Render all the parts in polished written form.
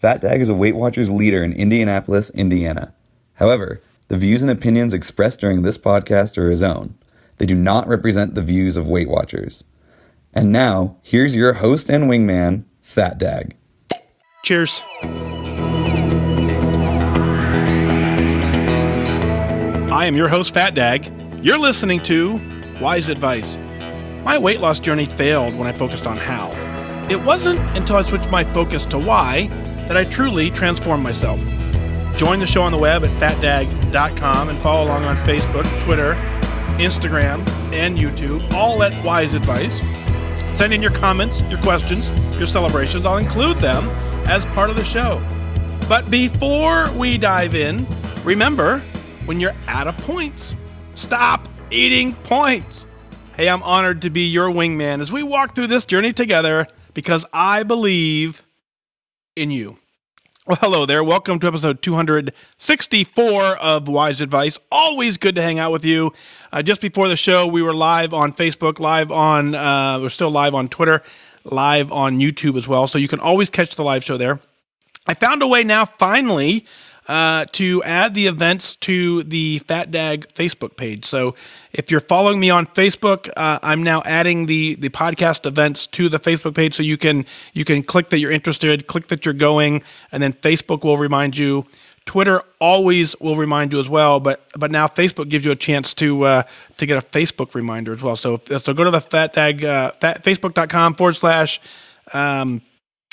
FatDag is a Weight Watchers leader in Indianapolis, Indiana. However, the views and opinions expressed during this podcast are his own. They do not represent the views of Weight Watchers. And now, here's your host and wingman, FatDag. Cheers. I am your host, FatDag. You're listening to Whys Advice. My weight loss journey failed when I focused on how. It wasn't until I switched my focus to why that I truly transformed myself. Join the show on the web at fatdag.com and follow along on Facebook, Twitter, Instagram, and YouTube, all at Whys Advice. Send in your comments, your questions, your celebrations. I'll include them as part of the show. But before we dive in, remember, when you're out of points, stop eating points. Hey, I'm honored to be your wingman as we walk through this journey together because I believe in you. Well, hello there. Welcome to episode 264 of Whys Advice. Always good to hang out with you. Just before the show, we were live on Facebook, we're still live on Twitter, live on YouTube as well. So you can always catch the live show there. I found a way now, finally, to add the events to the FatDag Facebook page. So if you're following me on Facebook, I'm now adding the podcast events to the Facebook page. So you can click that you're interested, click that you're going, and then Facebook will remind you. Twitter always will remind you as well, but now Facebook gives you a chance to get a Facebook reminder as well. So go to the FatDag, facebook.com/.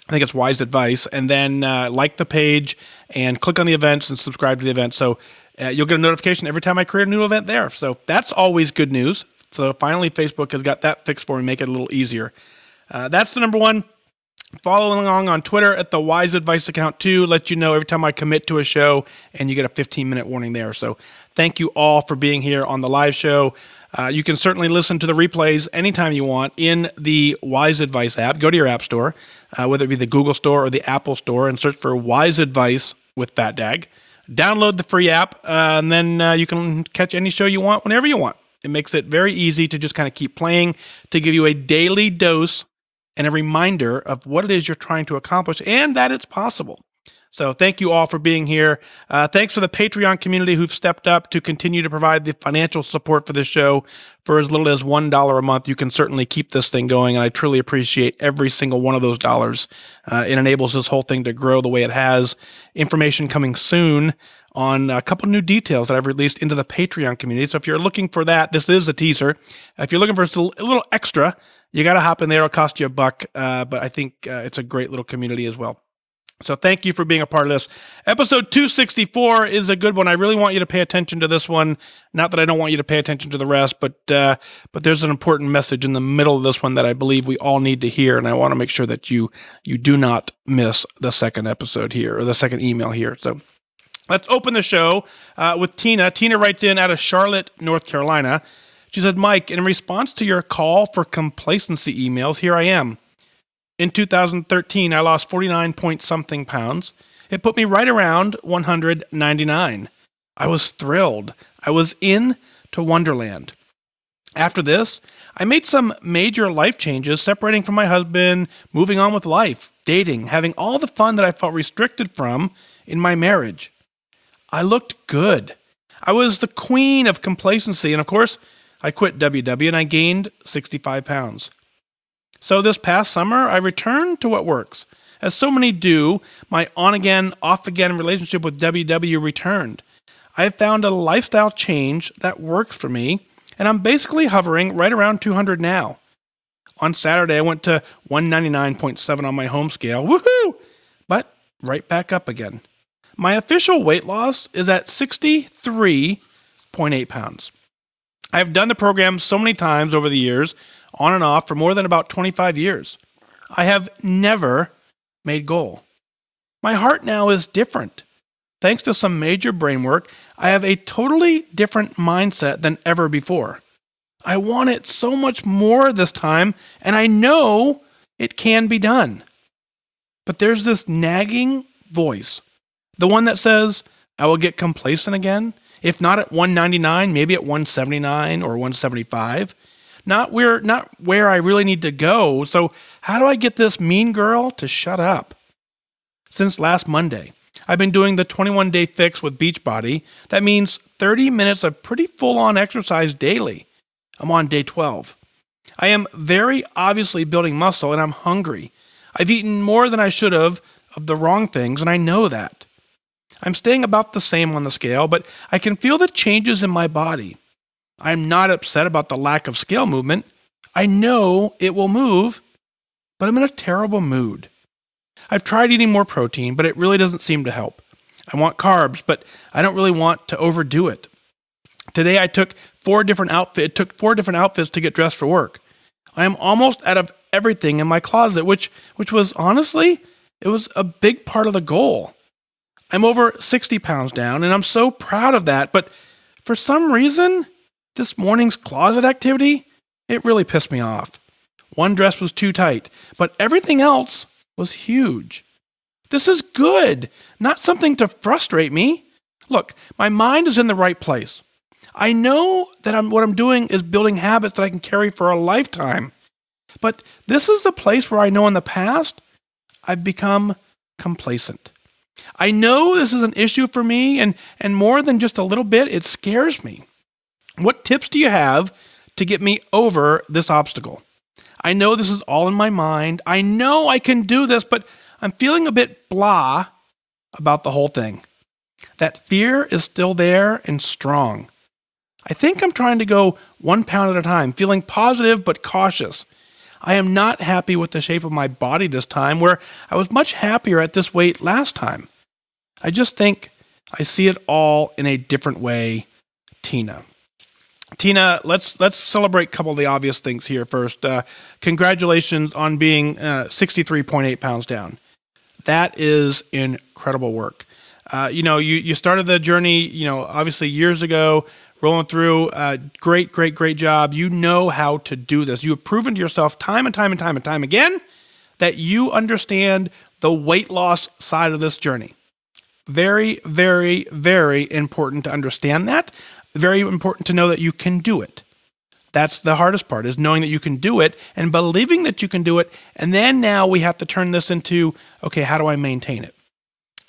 I think it's Whys Advice, and then like the page and click on the events and subscribe to the event. So you'll get a notification every time I create a new event there. So that's always good news. So finally, Facebook has got that fixed for me, make it a little easier. That's the number one. Follow along on Twitter at the Whys Advice account too. Let you know every time I commit to a show, and you get a 15-minute warning there. So thank you all for being here on the live show. You can certainly listen to the replays anytime you want in the Whys Advice app. Go to your app store, whether it be the Google Store or the Apple Store, and search for Whys Advice with FatDag. Download the free app, and then you can catch any show you want whenever you want. It makes it very easy to just kind of keep playing, to give you a daily dose and a reminder of what it is you're trying to accomplish and that it's possible. So thank you all for being here. Thanks to the Patreon community who've stepped up to continue to provide the financial support for this show. For as little as $1 a month, you can certainly keep this thing going, and I truly appreciate every single one of those dollars. It enables this whole thing to grow the way it has. Information coming soon on a couple new details that I've released into the Patreon community. So if you're looking for that, this is a teaser. If you're looking for a little extra, you got to hop in there. It'll cost you $1, but I think it's a great little community as well. So thank you for being a part of this. Episode 264 is a good one. I really want you to pay attention to this one. Not that I don't want you to pay attention to the rest, but there's an important message in the middle of this one that I believe we all need to hear, and I want to make sure that you do not miss the second episode here, or the second email here. So let's open the show with Tina. Tina writes in out of Charlotte, North Carolina. She said, Mike, in response to your call for complacency emails, here I am. In 2013, I lost 49-point-something pounds. It put me right around 199. I was thrilled. I was in to Wonderland. After this, I made some major life changes, separating from my husband, moving on with life, dating, having all the fun that I felt restricted from in my marriage. I looked good. I was the queen of complacency, and of course, I quit WW and I gained 65 pounds. So this past summer, I returned to what works. As so many do, my on-again, off-again relationship with WW returned. I have found a lifestyle change that works for me, and I'm basically hovering right around 200 now. On Saturday, I went to 199.7 on my home scale. Woohoo! But right back up again. My official weight loss is at 63.8 pounds. I have done the program so many times over the years, on and off for more than about 25 years. I have never made goal. My heart now is different. Thanks to some major brain work, I have a totally different mindset than ever before. I want it so much more this time, and I know it can be done. But there's this nagging voice, the one that says, I will get complacent again, if not at 199, maybe at 179 or 175. Not where I really need to go. So how do I get this mean girl to shut up? since last Monday. I've been doing the 21-day fix with Beachbody. That means 30 minutes of pretty full-on exercise daily. I'm on day 12. I am very obviously building muscle, and I'm hungry. I've eaten more than I should have of the wrong things, and I know that. I'm staying about the same on the scale, but I can feel the changes in my body. I'm not upset about the lack of scale movement. I know it will move, but I'm in a terrible mood. I've tried eating more protein, but it really doesn't seem to help. I want carbs, but I don't really want to overdo it. Today I took 4 different outfits. It took 4 different outfits to get dressed for work. I am almost out of everything in my closet, which was honestly, it was a big part of the goal. I'm over 60 pounds down, and I'm so proud of that. But for some reason, this morning's closet activity, it really pissed me off. One dress was too tight, but everything else was huge. This is good, not something to frustrate me. Look, my mind is in the right place. I know that what I'm doing is building habits that I can carry for a lifetime. But this is the place where I know in the past, I've become complacent. I know this is an issue for me, and more than just a little bit, it scares me. What tips do you have to get me over this obstacle? I know this is all in my mind. I know I can do this, but I'm feeling a bit blah about the whole thing. That fear is still there and strong. I think I'm trying to go 1 pound at a time, feeling positive but cautious. I am not happy with the shape of my body this time, where I was much happier at this weight last time. I just think I see it all in a different way. Tina, let's celebrate a couple of the obvious things here first. Congratulations on being 63.8 pounds down. That is incredible work. You started the journey, obviously years ago, rolling through. Great job. You know how to do this. You have proven to yourself time and time again that you understand the weight loss side of this journey. Very, very, very important to understand that. Very important to know that you can do it. That's the hardest part, is knowing that you can do it and believing that you can do it. And then now we have to turn this into, okay, how do I maintain it?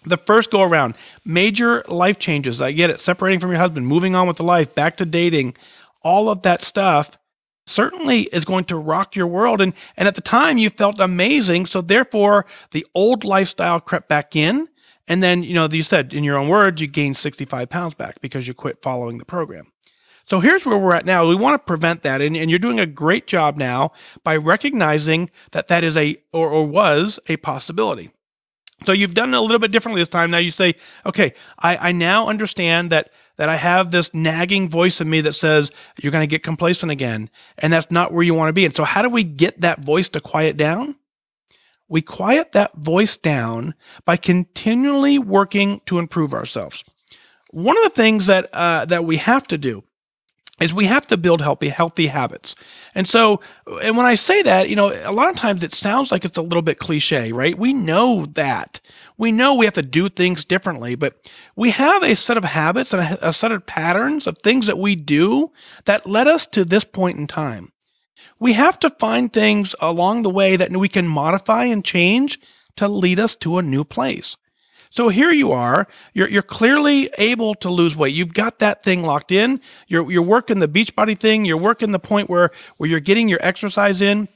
The first go around, major life changes. I get it. Separating from your husband, moving on with the life, back to dating, all of that stuff certainly is going to rock your world. And at the time you felt amazing. So therefore the old lifestyle crept back in. And then, you said in your own words, you gained 65 pounds back because you quit following the program. So here's where we're at now. We want to prevent that. And you're doing a great job now by recognizing that is or was a possibility. So you've done it a little bit differently this time. Now you say, okay, I now understand that I have this nagging voice in me that says you're going to get complacent again. And that's not where you want to be. And so how do we get that voice to quiet down? We quiet that voice down by continually working to improve ourselves. One of the things that we have to do is we have to build healthy habits. And when I say that, a lot of times it sounds like it's a little bit cliche, right? We know that. We know we have to do things differently, but we have a set of habits and a set of patterns of things that we do that led us to this point in time. We have to find things along the way that we can modify and change to lead us to a new place. So here you are, you're clearly able to lose weight. You've got that thing locked in. You're working the Beachbody thing. You're working the point where you're getting your exercise in.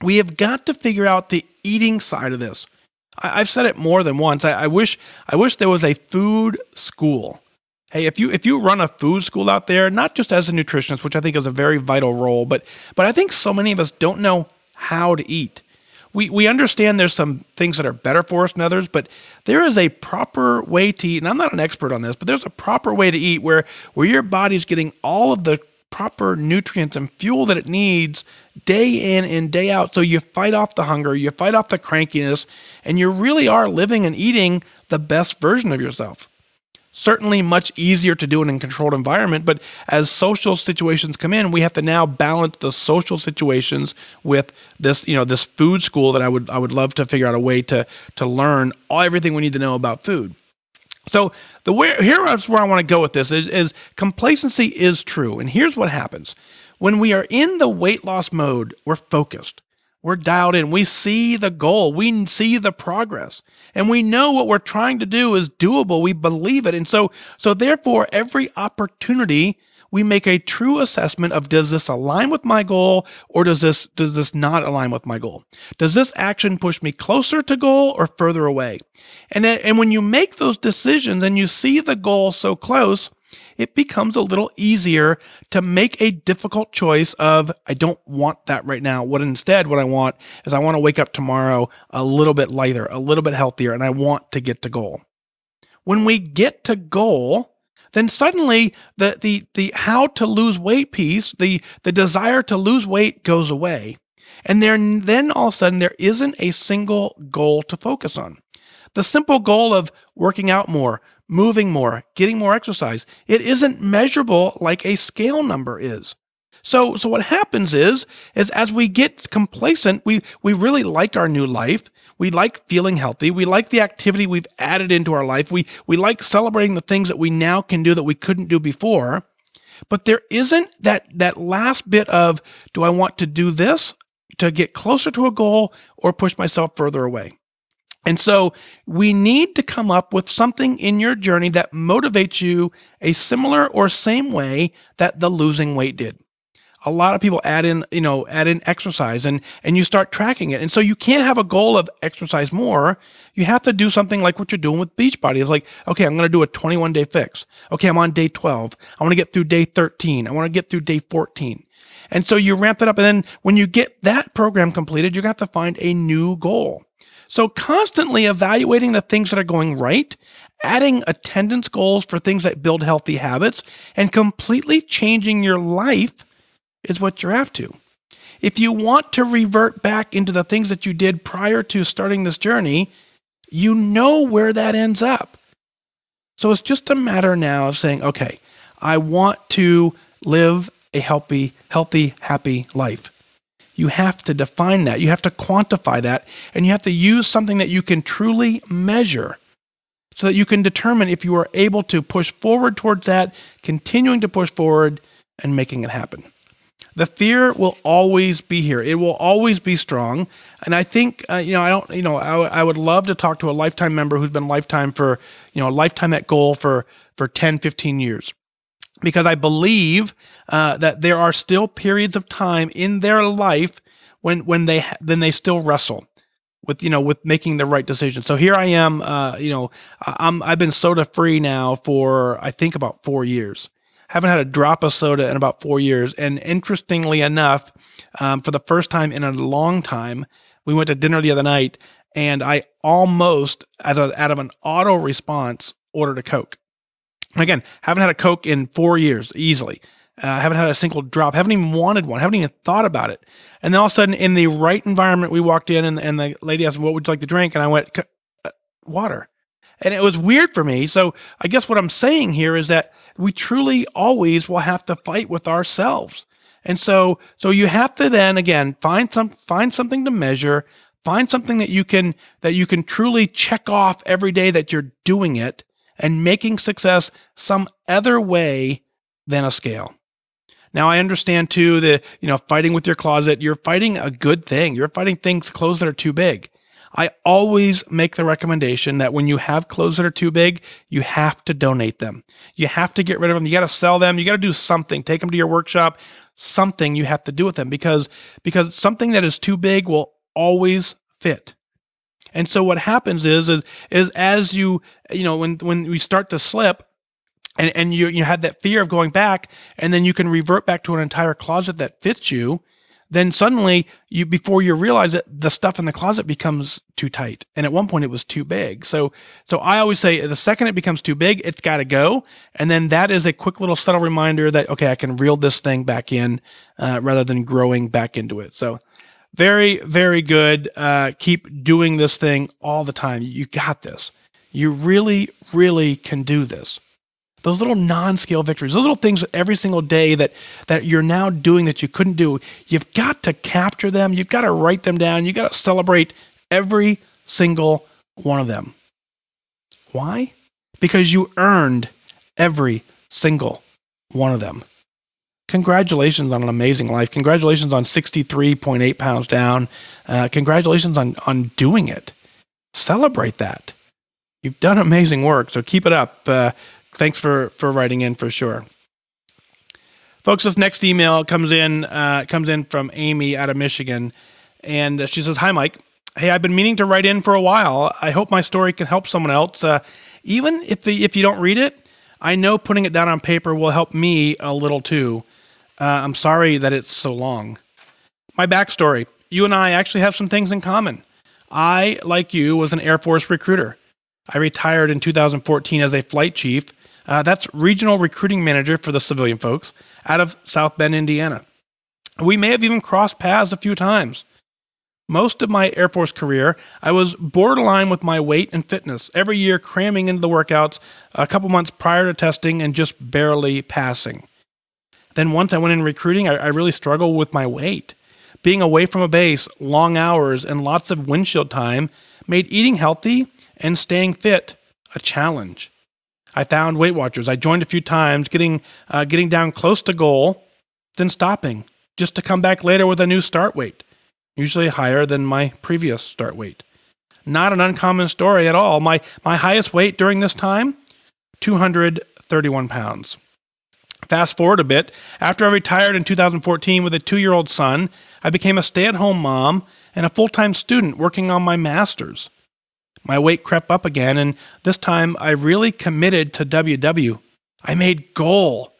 We have got to figure out the eating side of this. I've said it more than once. I wish there was a food school. Hey, if you run a food school out there, not just as a nutritionist, which I think is a very vital role, but I think so many of us don't know how to eat. We understand there's some things that are better for us than others, but there is a proper way to eat, and I'm not an expert on this, but there's a proper way to eat where your body's getting all of the proper nutrients and fuel that it needs day in and day out. So you fight off the hunger, you fight off the crankiness, and you really are living and eating the best version of yourself. Certainly much easier to do in a controlled environment, but as social situations come in, we have to now balance the social situations with this, this food school that I would love to figure out a way to learn everything we need to know about food. So here's where I want to go with this is complacency is true. And here's what happens. When we are in the weight loss mode, we're focused. We're dialed in. We see the goal. We see the progress. And we know what we're trying to do is doable. We believe it. And so therefore, every opportunity, we make a true assessment of, does this align with my goal, or does this not align with my goal? Does this action push me closer to goal or further away? And when you make those decisions and you see the goal so close, it becomes a little easier to make a difficult choice of, I don't want that right now. What I want is I want to wake up tomorrow a little bit lighter, a little bit healthier, and I want to get to goal. When we get to goal, then suddenly the how to lose weight piece, the desire to lose weight goes away. And then all of a sudden there isn't a single goal to focus on. The simple goal of working out more, moving more, getting more exercise, it isn't measurable like a scale number is. So what happens is as we get complacent, we really like our new life. We like feeling healthy. We like the activity we've added into our life. We like celebrating the things that we now can do that we couldn't do before. But there isn't that last bit of, do I want to do this to get closer to a goal or push myself further away? And so we need to come up with something in your journey that motivates you a similar or same way that the losing weight did. A lot of people add in exercise and you start tracking it. And so you can't have a goal of exercise more. You have to do something like what you're doing with Beachbody. It's like, okay, I'm going to do a 21-day fix. Okay, I'm on day 12. I want to get through day 13. I want to get through day 14. And so you ramp that up. And then when you get that program completed, you're going to have to find a new goal. So constantly evaluating the things that are going right, adding attendance goals for things that build healthy habits, and completely changing your life is what you're after. If you want to revert back into the things that you did prior to starting this journey, you know where that ends up. So it's just a matter now of saying, okay, I want to live a healthy, happy life. You have to define that. You have to quantify that. And you have to use something that you can truly measure so that you can determine if you are able to push forward towards that, continuing to push forward and making it happen. The fear will always be here. It will always be strong. And I think, I would love to talk to a lifetime member who's been lifetime at goal for 10, 15 years. Because I believe that there are still periods of time in their life when they still wrestle with making the right decision. So here I am, I've been soda free now for I think about 4 years. Haven't had a drop of soda in about 4 years. And interestingly enough, for the first time in a long time, we went to dinner the other night, and I almost, out of an auto response, ordered a Coke. Again, haven't had a Coke in 4 years, easily. Haven't had a single drop. Haven't even wanted one. Haven't even thought about it. And then all of a sudden, in the right environment, we walked in, and the lady asked, "What would you like to drink?" And I went, "Water." And it was weird for me. So I guess what I'm saying here is that we truly always will have to fight with ourselves. And so you have to then, again, find something to measure, find something that you can truly check off every day that you're doing it, and making success some other way than a scale. Now, I understand too that, fighting with your closet, you're fighting a good thing. You're fighting clothes that are too big. I always make the recommendation that when you have clothes that are too big, you have to donate them. You have to get rid of them. You got to sell them. You got to do something. Take them to your workshop. Something you have to do with them because something that is too big will always fit. And so what happens is as you when we start to slip and you had that fear of going back, and then you can revert back to an entire closet that fits you, then suddenly before you realize it, the stuff in the closet becomes too tight. And at one point it was too big. So I always say the second it becomes too big, it's got to go. And then that is a quick little subtle reminder that, okay, I can reel this thing back in rather than growing back into it. So very, very good. Keep doing this thing all the time. You got this. You really, really can do this. Those little non-scale victories, those little things every single day that you're now doing that you couldn't do, you've got to capture them. You've got to write them down. You've got to celebrate every single one of them. Why? Because you earned every single one of them. congratulations on an amazing life. Congratulations on 63.8 pounds down. Congratulations on doing it. Celebrate that. You've done amazing work, so keep it up. Thanks for writing in for sure. Folks, this next email comes in from Amy out of Michigan, and she says, "Hi, Mike. Hey, I've been meaning to write in for a while. I hope my story can help someone else. Even if you don't read it, I know putting it down on paper will help me a little too. I'm sorry that it's so long. My backstory. You and I actually have some things in common. I, like you, was an Air Force recruiter. I retired in 2014 as a flight chief. That's regional recruiting manager for the civilian folks out of South Bend, Indiana. We may have even crossed paths a few times. Most of my Air Force career, I was borderline with my weight and fitness, every year cramming into the workouts a couple months prior to testing and just barely passing. Then once I went in recruiting, I really struggled with my weight. Being away from a base, long hours, and lots of windshield time made eating healthy and staying fit a challenge. I found Weight Watchers. I joined a few times, getting down close to goal, then stopping, just to come back later with a new start weight, usually higher than my previous start weight. Not an uncommon story at all. My highest weight during this time, 231 pounds. Fast forward a bit, after I retired in 2014 with a 2-year-old son, I became a stay-at-home mom and a full-time student working on my master's. My weight crept up again, and this time I really committed to WW. I made goal.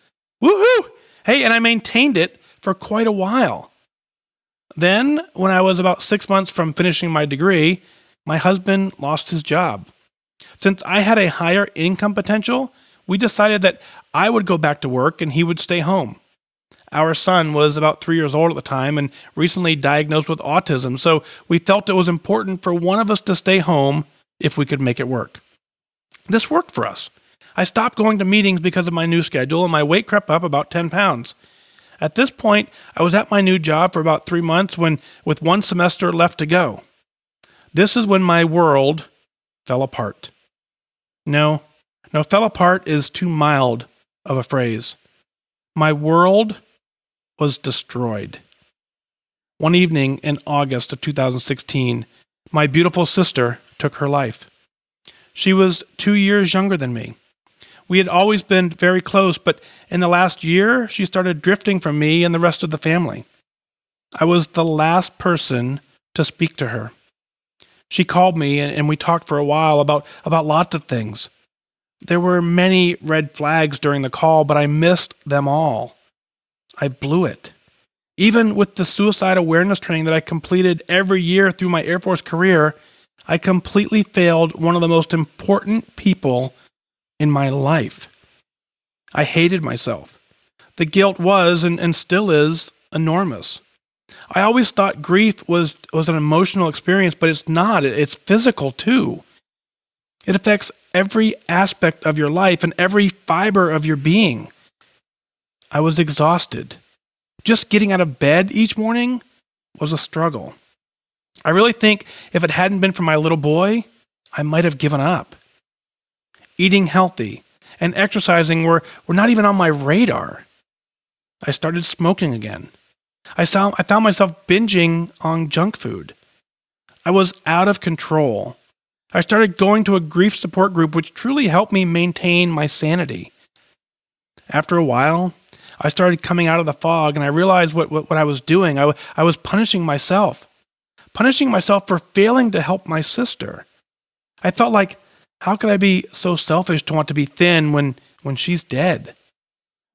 Woohoo! Hey, and I maintained it for quite a while. Then, when I was about 6 months from finishing my degree, my husband lost his job. Since I had a higher income potential, we decided that I would go back to work and he would stay home. Our son was about 3 years old at the time and recently diagnosed with autism, so we felt it was important for one of us to stay home if we could make it work. This worked for us. I stopped going to meetings because of my new schedule, and my weight crept up about 10 pounds. At this point, I was at my new job for about 3 months with 1 semester left to go. This is when my world fell apart. No, fell apart is too mild of a phrase. My world was destroyed. One evening in August of 2016, my beautiful sister took her life. She was 2 years younger than me. We had always been very close, but in the last year, she started drifting from me and the rest of the family. I was the last person to speak to her. She called me and we talked for a while about lots of things. There were many red flags during the call, but I missed them all. I blew it. Even with the suicide awareness training that I completed every year through my Air Force career, I completely failed one of the most important people in my life. I hated myself. The guilt was and still is enormous. I always thought grief was an emotional experience, but it's not. It's physical too. It affects every aspect of your life and every fiber of your being. I was exhausted. Just getting out of bed each morning was a struggle. I really think if it hadn't been for my little boy, I might have given up. Eating healthy and exercising were not even on my radar. I started smoking again. I found myself binging on junk food. I was out of control. I started going to a grief support group, which truly helped me maintain my sanity. After a while, I started coming out of the fog, and I realized what I was doing. I was punishing myself for failing to help my sister. I felt like, how could I be so selfish to want to be thin when she's dead?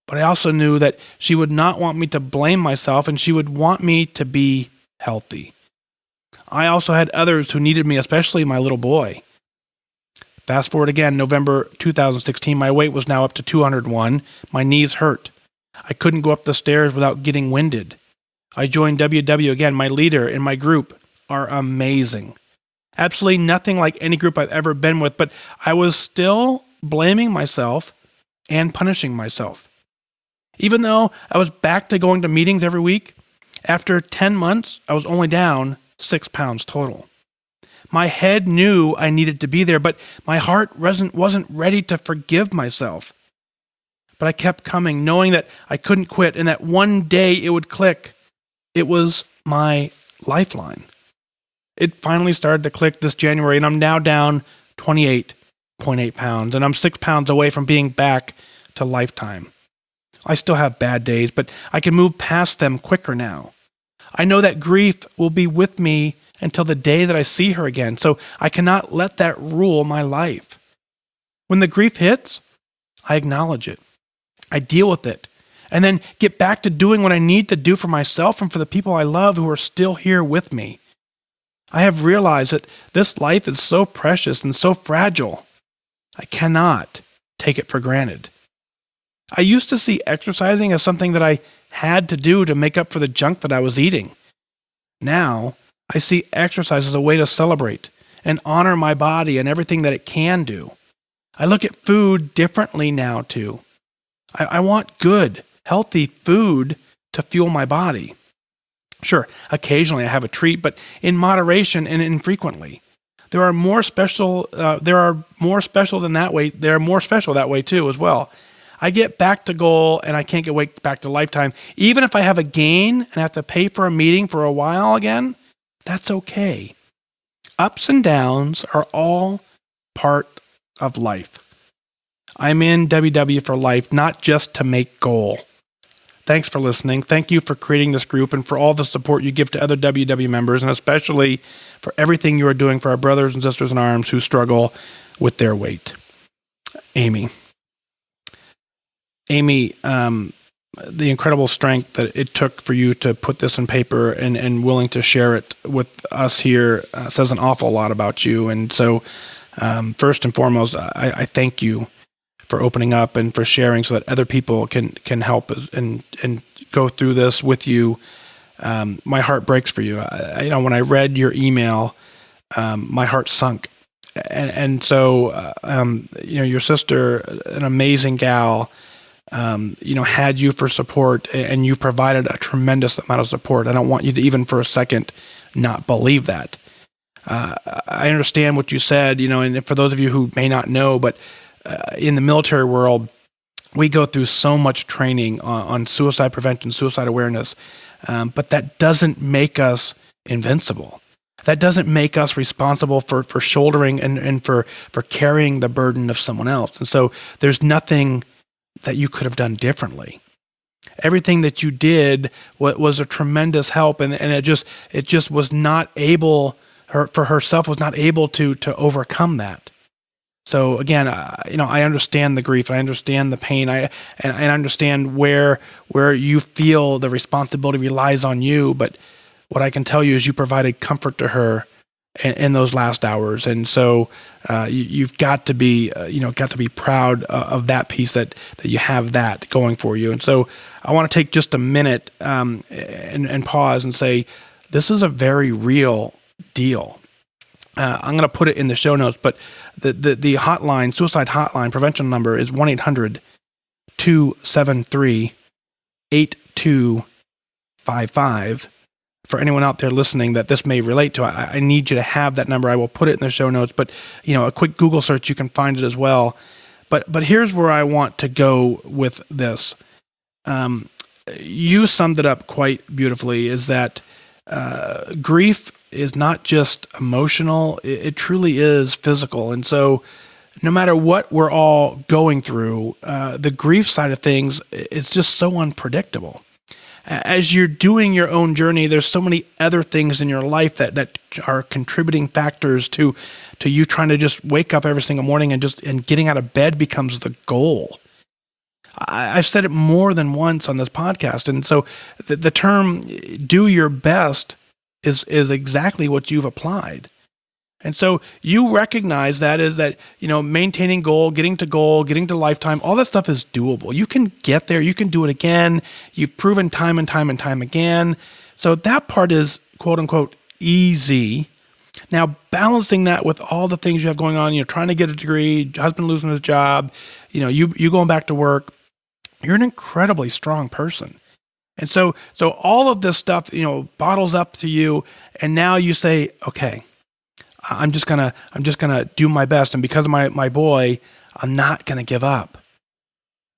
But I also knew that she would not want me to blame myself, and she would want me to be healthy. I also had others who needed me, especially my little boy. Fast forward again, November 2016, my weight was now up to 201. My knees hurt. I couldn't go up the stairs without getting winded. I joined WW again. My leader and my group are amazing. Absolutely nothing like any group I've ever been with, but I was still blaming myself and punishing myself. Even though I was back to going to meetings every week, after 10 months, I was only down 6 pounds total. My head knew I needed to be there, but my heart wasn't ready to forgive myself. but I kept coming, knowing that I couldn't quit and that one day it would click. It was my lifeline. It finally started to click this January, and I'm now down 28.8 pounds, and I'm 6 pounds away from being back to lifetime. I still have bad days, but I can move past them quicker now. I know that grief will be with me until the day that I see her again, so I cannot let that rule my life. When the grief hits, I acknowledge it. I deal with it, and then get back to doing what I need to do for myself and for the people I love who are still here with me. I have realized that this life is so precious and so fragile. I cannot take it for granted. I used to see exercising as something that I had to do to make up for the junk that I was eating. Now, I see exercise as a way to celebrate and honor my body and everything that it can do. I look at food differently now, too. I want good, healthy food to fuel my body. Sure, occasionally I have a treat, but in moderation and infrequently. There are more special that way too as well. I get back to goal and I can't get back to lifetime. Even if I have a gain and have to pay for a meeting for a while again, that's okay. Ups and downs are all part of life. I'm in WW for life, not just to make goal. Thanks for listening. Thank you for creating this group and for all the support you give to other WW members, and especially for everything you are doing for our brothers and sisters in arms who struggle with their weight. Amy, the incredible strength that it took for you to put this in paper and willing to share it with us here says an awful lot about you. And so, first and foremost, I thank you for opening up and for sharing so that other people can help and go through this with you. My heart breaks for you. When I read your email, my heart sunk. And so, your sister, an amazing gal, had you for support, and you provided a tremendous amount of support. I don't want you to even for a second not believe that. I understand what you said, and for those of you who may not know, but in the military world, we go through so much training on suicide prevention, suicide awareness, but that doesn't make us invincible. That doesn't make us responsible for shouldering and for carrying the burden of someone else. And so there's nothing that you could have done differently. Everything that you did was a tremendous help, and it just was not able, for herself was not able to overcome that. So again, I understand the grief, I understand the pain, and I understand where you feel the responsibility relies on you. But what I can tell you is you provided comfort to her in those last hours, and so you've got to be proud of that piece that you have that going for you. And so I want to take just a minute and pause and say this is a very real deal. I'm going to put it in the show notes, but the hotline, suicide hotline prevention number is 1-800-273-8255. For anyone out there listening that this may relate to, I need you to have that number. I will put it in the show notes, but a quick Google search, you can find it as well. But here's where I want to go with this. You summed it up quite beautifully, is that grief is not just emotional, it truly is physical. And so no matter what we're all going through, the grief side of things is just so unpredictable. As you're doing your own journey, there's so many other things in your life that are contributing factors to you trying to just wake up every single morning and getting out of bed becomes the goal. I've said it more than once on this podcast. And so the term do your best is exactly what you've applied. And so you recognize that is that, maintaining goal, getting to lifetime, all that stuff is doable. You can get there. You can do it again. You've proven time and time and time again. So that part is quote unquote easy. Now, balancing that with all the things you have going on, trying to get a degree, husband losing his job, you going back to work, you're an incredibly strong person. And so all of this stuff, bottles up to you. And now you say, okay, I'm just gonna do my best. And because of my boy, I'm not gonna give up.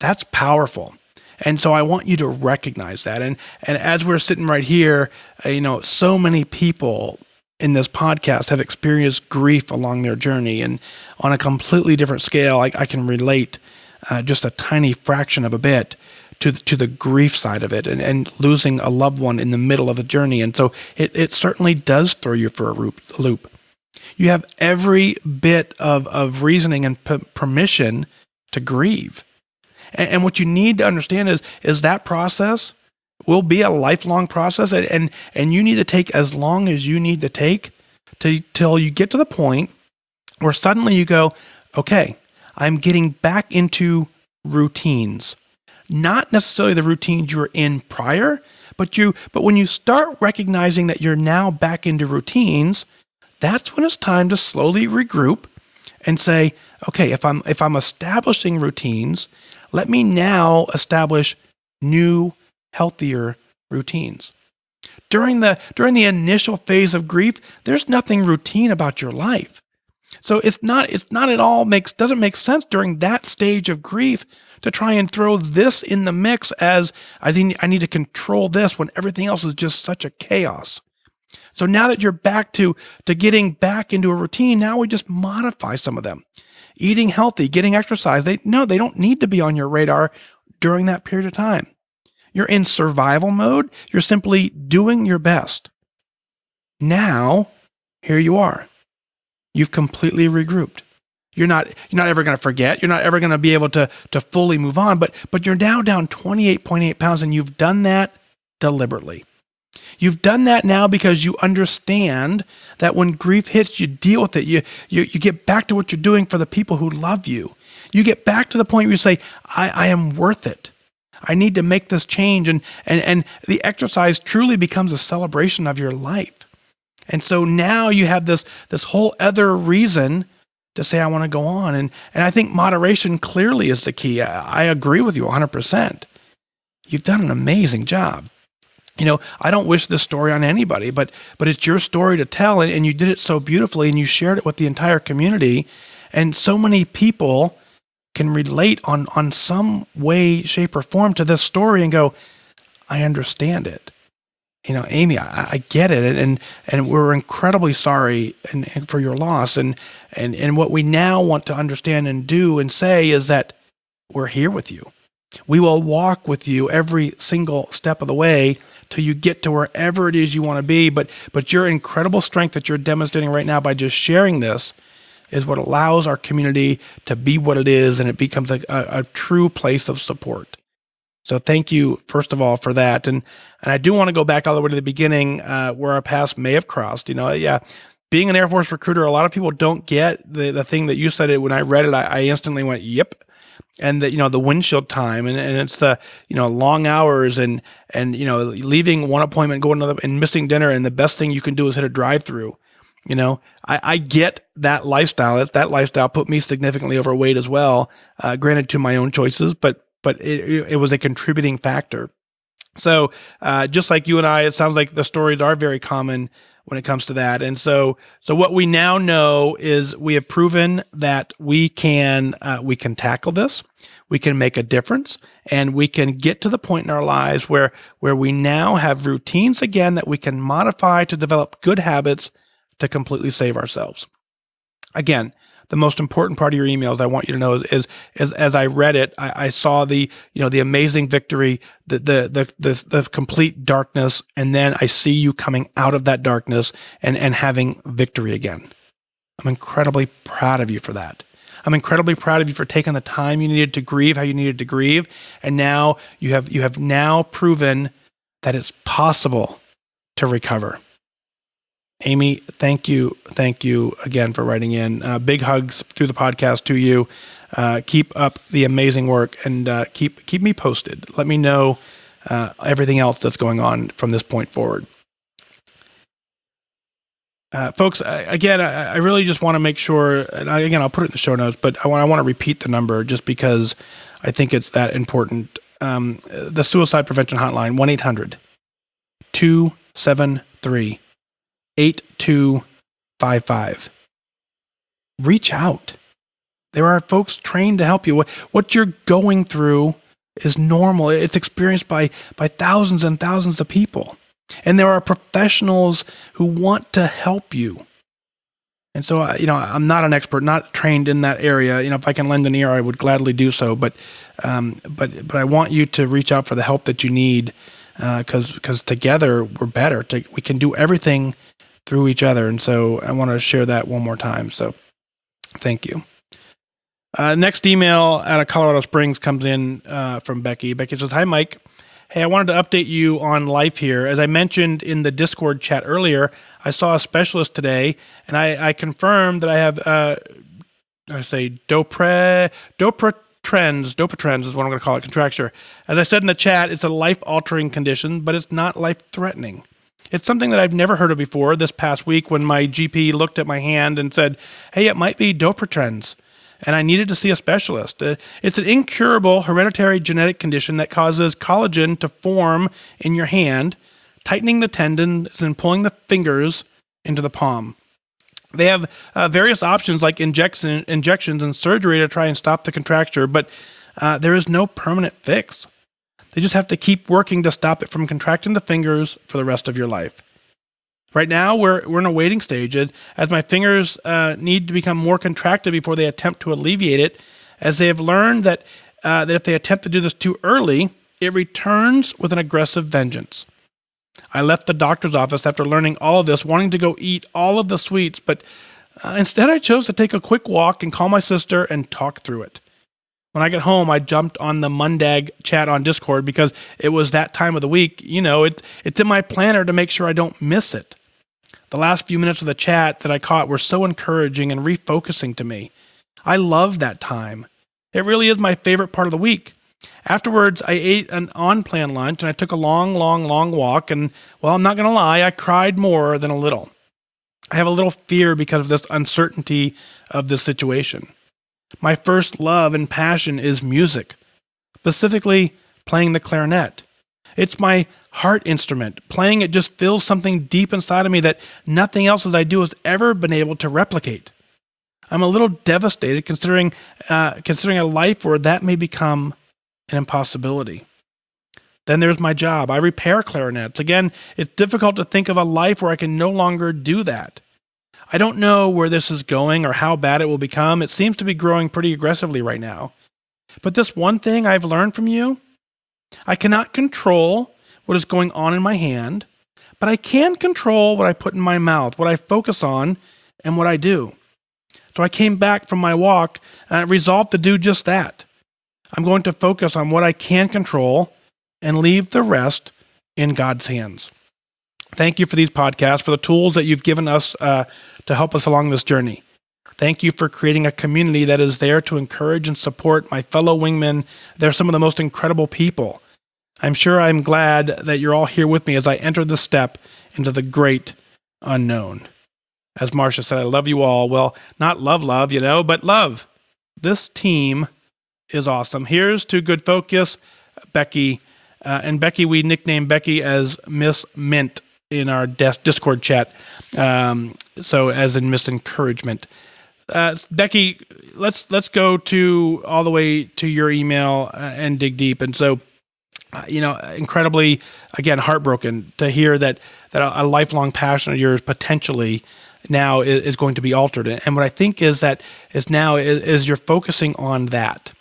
That's powerful. And so I want you to recognize that. And as we're sitting right here, so many people in this podcast have experienced grief along their journey, and on a completely different scale. I can relate just a tiny fraction of a bit to the grief side of it, and losing a loved one in the middle of the journey. And so it certainly does throw you for a loop. You have every bit of reasoning and permission to grieve. And what you need to understand is that process will be a lifelong process, and you need to take as long as you need to take till you get to the point where suddenly you go, okay, I'm getting back into routines. Not necessarily the routines you were in prior, but when you start recognizing that you're now back into routines, that's when it's time to slowly regroup and say, okay, if I'm establishing routines, let me now establish new, healthier routines. During the initial phase of grief, there's nothing routine about your life. So it's not at all doesn't make sense during that stage of grief to try and throw this in the mix as I need to control this when everything else is just such a chaos. So now that you're back to getting back into a routine, now we just modify some of them. Eating healthy, getting exercise, they don't need to be on your radar during that period of time. You're in survival mode. You're simply doing your best. Now, here you are. You've completely regrouped. You're not ever going to forget. You're not ever going to be able to fully move on, but you're now down 28.8 pounds, and you've done that deliberately. You've done that now because you understand that when grief hits, you deal with it. You get back to what you're doing for the people who love you. You get back to the point where you say, I am worth it. I need to make this change. And the exercise truly becomes a celebration of your life. And so now you have this whole other reason to say, I want to go on. And I think moderation clearly is the key. I agree with you 100%. You've done an amazing job. I don't wish this story on anybody, but it's your story to tell, and you did it so beautifully, and you shared it with the entire community, and so many people can relate on some way, shape, or form to this story and go, I understand it. Amy, I get it, and we're incredibly sorry and for your loss, and what we now want to understand and do and say is that we're here with you. We will walk with you every single step of the way till you get to wherever it is you want to be. But your incredible strength that you're demonstrating right now by just sharing this is what allows our community to be what it is, and it becomes a true place of support. So thank you, first of all, for that. And I do want to go back all the way to the beginning where our paths may have crossed. Being an Air Force recruiter, a lot of people don't get the thing that you said. When I read it, I instantly went, yep. And the windshield time, and it's the long hours, and leaving one appointment, going to another, and missing dinner, and the best thing you can do is hit a drive-through. I get that lifestyle. That lifestyle put me significantly overweight as well. Granted, to my own choices, but it was a contributing factor. So just like you and I, it sounds like the stories are very common when it comes to that. And so what we now know is we have proven that we can tackle this, we can make a difference, and we can get to the point in our lives where we now have routines again that we can modify to develop good habits to completely save ourselves. Again, the most important part of your emails I want you to know is as I read it, I saw the amazing victory, the complete darkness, and then I see you coming out of that darkness and having victory again. I'm incredibly proud of you for that. I'm incredibly proud of you for taking the time you needed to grieve how you needed to grieve, and now you have now proven that it's possible to recover. Amy, thank you again for writing in. Big hugs through the podcast to you. Keep up the amazing work, and keep me posted. Let me know everything else that's going on from this point forward. Folks, again, I really just want to make sure, and I'll put it in the show notes, but I want to repeat the number just because I think it's that important. The Suicide Prevention Hotline, 1-800-273 8255. Reach out. There are folks trained to help you. What you're going through is normal. It's experienced by thousands and thousands of people. And there are professionals who want to help you. And so, I'm not an expert, not trained in that area. If I can lend an ear, I would gladly do so. But I want you to reach out for the help that you need, because together we're better. We can do everything through each other. And so I want to share that one more time. So thank you. Next email out of Colorado Springs comes in from Becky. Becky says, "Hi, Mike. Hey, I wanted to update you on life here. As I mentioned in the Discord chat earlier, I saw a specialist today, and I confirmed that I have, Dupuytren is what I'm going to call it, Contracture. As I said in the chat, it's a life-altering condition, but it's not life-threatening. It's something that I've never heard of before this past week when my GP looked at my hand and said, hey, it might be Dupuytren's, and I needed to see a specialist. It's an incurable hereditary genetic condition that causes collagen to form in your hand, tightening the tendons and pulling the fingers into the palm. They have various options like injections and surgery to try and stop the contracture, but there is no permanent fix. They just have to keep working to stop it from contracting the fingers for the rest of your life. Right now, we're in a waiting stage, as my fingers need to become more contracted before they attempt to alleviate it, as they have learned that if they attempt to do this too early, it returns with an aggressive vengeance. I left the doctor's office after learning all of this, wanting to go eat all of the sweets, but instead I chose to take a quick walk and call my sister and talk through it. When I got home, I jumped on the Mundag chat on Discord because it was that time of the week. It's in my planner to make sure I don't miss it. The last few minutes of the chat that I caught were so encouraging and refocusing to me. I love that time. It really is my favorite part of the week. Afterwards, I ate an on-plan lunch and I took a long walk, and, well, I'm not going to lie, I cried more than a little. I have a little fear because of this uncertainty of this situation. My first love and passion is music, specifically playing the clarinet. It's my heart instrument. Playing it just fills something deep inside of me that nothing else as I do has ever been able to replicate. I'm a little devastated considering a life where that may become an impossibility. Then there's my job. I repair clarinets. Again, it's difficult to think of a life where I can no longer do that. I don't know where this is going or how bad it will become. It seems to be growing pretty aggressively right now. But this one thing I've learned from you, I cannot control what is going on in my hand, but I can control what I put in my mouth, what I focus on, and what I do. So I came back from my walk and I resolved to do just that. I'm going to focus on what I can control and leave the rest in God's hands. Thank you for these podcasts, for the tools that you've given us to help us along this journey. Thank you for creating a community that is there to encourage and support my fellow wingmen. They're some of the most incredible people. I'm sure I'm glad that you're all here with me as I enter this step into the great unknown. As Marcia said, I love you all. Well, not love, but love. This team is awesome. Here's to good focus, Becky. And Becky, we nicknamed Becky as Miss Mint in our Discord chat. So as in Miss Encouragement. Becky, let's go to all the way to your email and dig deep. And so, incredibly, again, heartbroken to hear that a lifelong passion of yours potentially now is going to be altered. And what I think is you're focusing on that.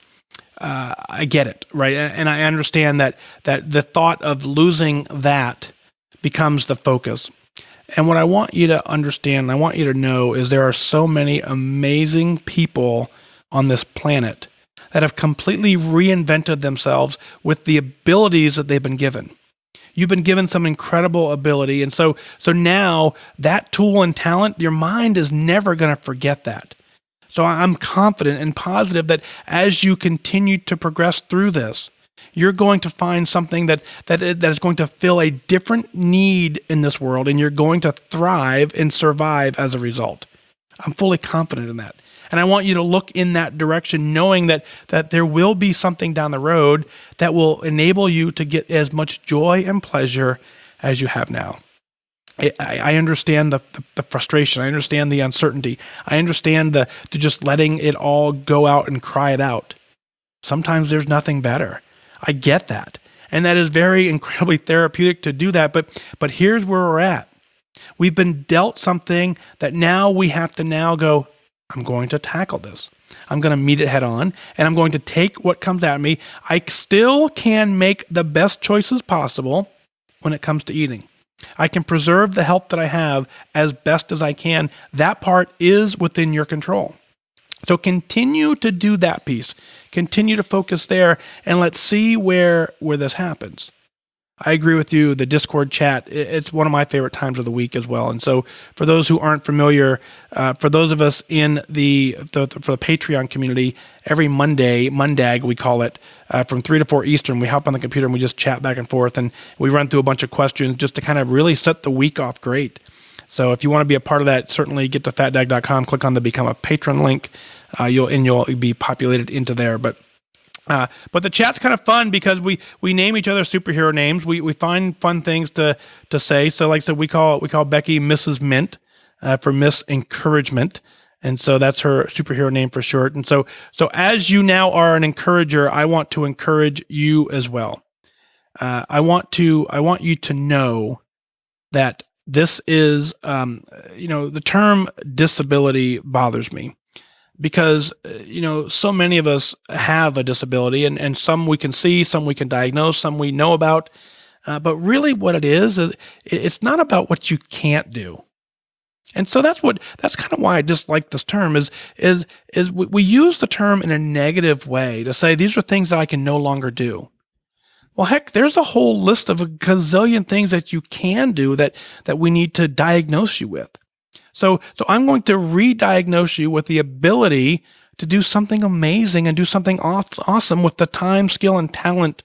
I get it, right? And I understand that the thought of losing that becomes the focus. And what I want you to understand, I want you to know, is there are so many amazing people on this planet that have completely reinvented themselves with the abilities that they've been given. You've been given some incredible ability. And so now that tool and talent, your mind is never going to forget that. So I'm confident and positive that as you continue to progress through this, you're going to find something that is going to fill a different need in this world, and you're going to thrive and survive as a result. I'm fully confident in that. And I want you to look in that direction, knowing that there will be something down the road that will enable you to get as much joy and pleasure as you have now. I understand the frustration. I understand the uncertainty. I understand the just letting it all go out and cry it out. Sometimes there's nothing better. I get that. And that is very incredibly therapeutic to do that. But here's where we're at. We've been dealt something that now we have to now go, I'm going to tackle this. I'm going to meet it head on, and I'm going to take what comes at me. I still can make the best choices possible when it comes to eating. I can preserve the health that I have as best as I can. That part is within your control. So continue to do that piece. Continue to focus there, and let's see where this happens. I agree with you. The Discord chat, it's one of my favorite times of the week as well. And so for those who aren't familiar, for those of us in for the Patreon community, every Monday, Mondag we call it, from 3 to 4 Eastern, we hop on the computer and we just chat back and forth, and we run through a bunch of questions just to kind of really set the week off great. So if you want to be a part of that, certainly get to fatdag.com, click on the Become a Patron link, you'll be populated into there. But the chat's kind of fun because we name each other superhero names. We find fun things to say. So like I said, we call Becky Mrs. Mint for Miss Encouragement. And so that's her superhero name for short. And so as you now are an encourager, I want to encourage you as well. I want you to know that this is, the term disability bothers me. Because, so many of us have a disability, and some we can see, some we can diagnose, some we know about. But really what it is it's not about what you can't do. And so that's kind of why I dislike this term is we use the term in a negative way to say, these are things that I can no longer do. Well, heck, there's a whole list of a gazillion things that you can do that we need to diagnose you with. So I'm going to re-diagnose you with the ability to do something amazing and do something awesome with the time, skill, and talent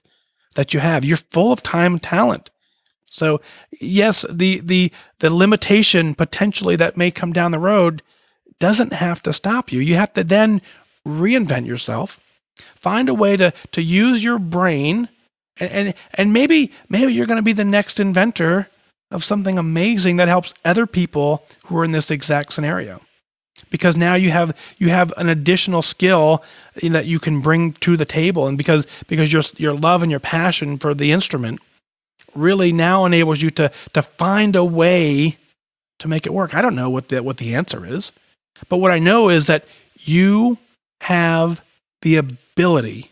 that you have. You're full of time and talent. So yes, the limitation potentially that may come down the road doesn't have to stop you. You have to then reinvent yourself, find a way to use your brain, and maybe you're going to be the next inventor of something amazing that helps other people who are in this exact scenario. Because now you have an additional skill that you can bring to the table, and because your love and your passion for the instrument really now enables you to find a way to make it work. I don't know what the answer is, but what I know is that you have the ability.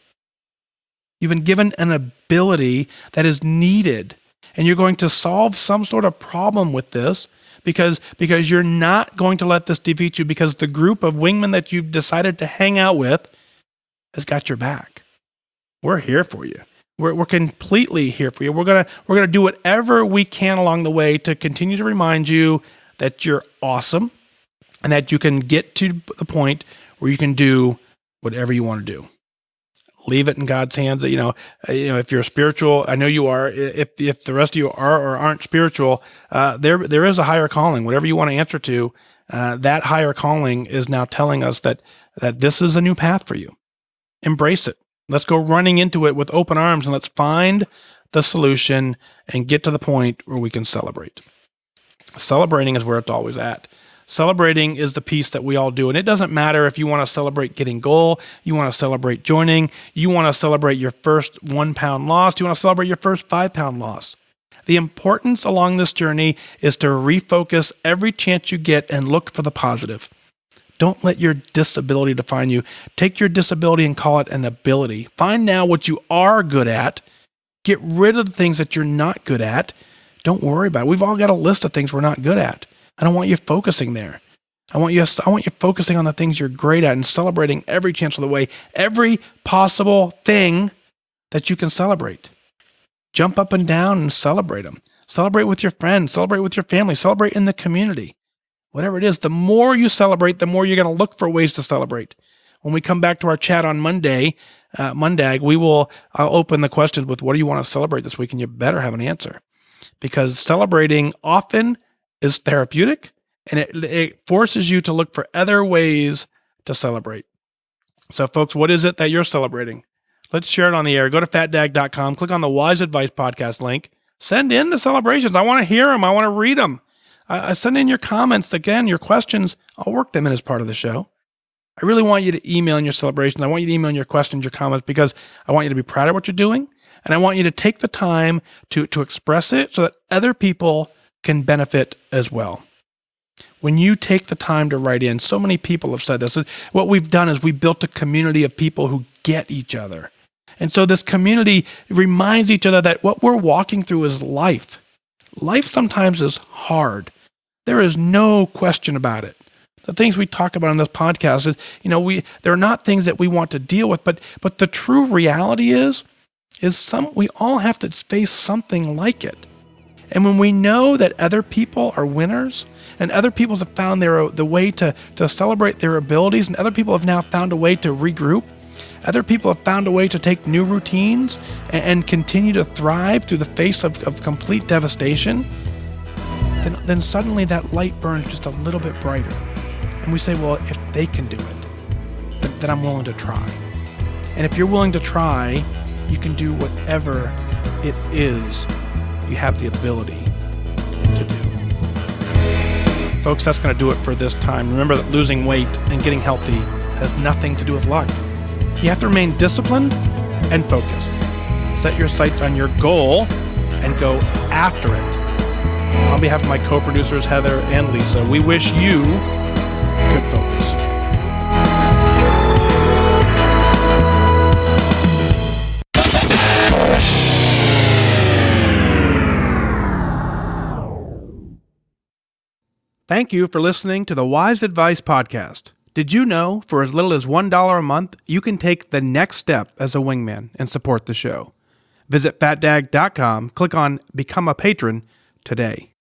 You've been given an ability that is needed. And you're going to solve some sort of problem with this because you're not going to let this defeat you, because the group of wingmen that you've decided to hang out with has got your back. We're here for you. We're completely here for you. We're gonna do whatever we can along the way to continue to remind you that you're awesome and that you can get to the point where you can do whatever you want to do. Leave it in God's hands. If you're spiritual, I know you are. If the rest of you are or aren't spiritual, there is a higher calling. Whatever you want to answer to, that higher calling is now telling us that this is a new path for you. Embrace it. Let's go running into it with open arms, and let's find the solution and get to the point where we can celebrate. Celebrating is where it's always at. Celebrating is the piece that we all do. And it doesn't matter if you want to celebrate getting goal, you want to celebrate joining, you want to celebrate your first 1 pound loss, you want to celebrate your first 5 pound loss. The importance along this journey is to refocus every chance you get and look for the positive. Don't let your disability define you. Take your disability and call it an ability. Find now what you are good at. Get rid of the things that you're not good at. Don't worry about it. We've all got a list of things we're not good at. I don't want you focusing there. I want you focusing on the things you're great at and celebrating every chance of the way, every possible thing that you can celebrate. Jump up and down and celebrate them. Celebrate with your friends, celebrate with your family, celebrate in the community. Whatever it is, the more you celebrate, the more you're going to look for ways to celebrate. When we come back to our chat on Monday, Mondag, I'll open the questions with, what do you want to celebrate this week? And you better have an answer. Because celebrating often is therapeutic, and it forces you to look for other ways to celebrate. So folks, what is it that you're celebrating? Let's share it on the air. Go to fatdag.com, click on the Whys Advice podcast link, send in the celebrations. I want to hear them. I want to read them. Send in your comments. Again, your questions. I'll work them in as part of the show. I really want you to email in your celebrations. I want you to email in your questions, your comments, because I want you to be proud of what you're doing. And I want you to take the time to express it so that other people can benefit as well. When you take the time to write in, so many people have said this. What we've done is we built a community of people who get each other. And so this community reminds each other that what we're walking through is life. Life sometimes is hard. There is no question about it. The things we talk about on this podcast is, they're not things that we want to deal with, but the true reality is we all have to face something like it. And when we know that other people are winners, and other people have found the way to celebrate their abilities, and other people have now found a way to regroup, other people have found a way to take new routines and continue to thrive through the face of complete devastation, then suddenly that light burns just a little bit brighter. And we say, well, if they can do it, then I'm willing to try. And if you're willing to try, you can do whatever it is you have the ability to do. Folks, that's going to do it for this time. Remember that losing weight and getting healthy has nothing to do with luck. You have to remain disciplined and focused. Set your sights on your goal and go after it. On behalf of my co-producers, Heather and Lisa, we wish you good focus. Thank you for listening to the Whys Advice Podcast. Did you know for as little as $1 a month, you can take the next step as a wingman and support the show? Visit FatDag.com, click on Become a Patron today.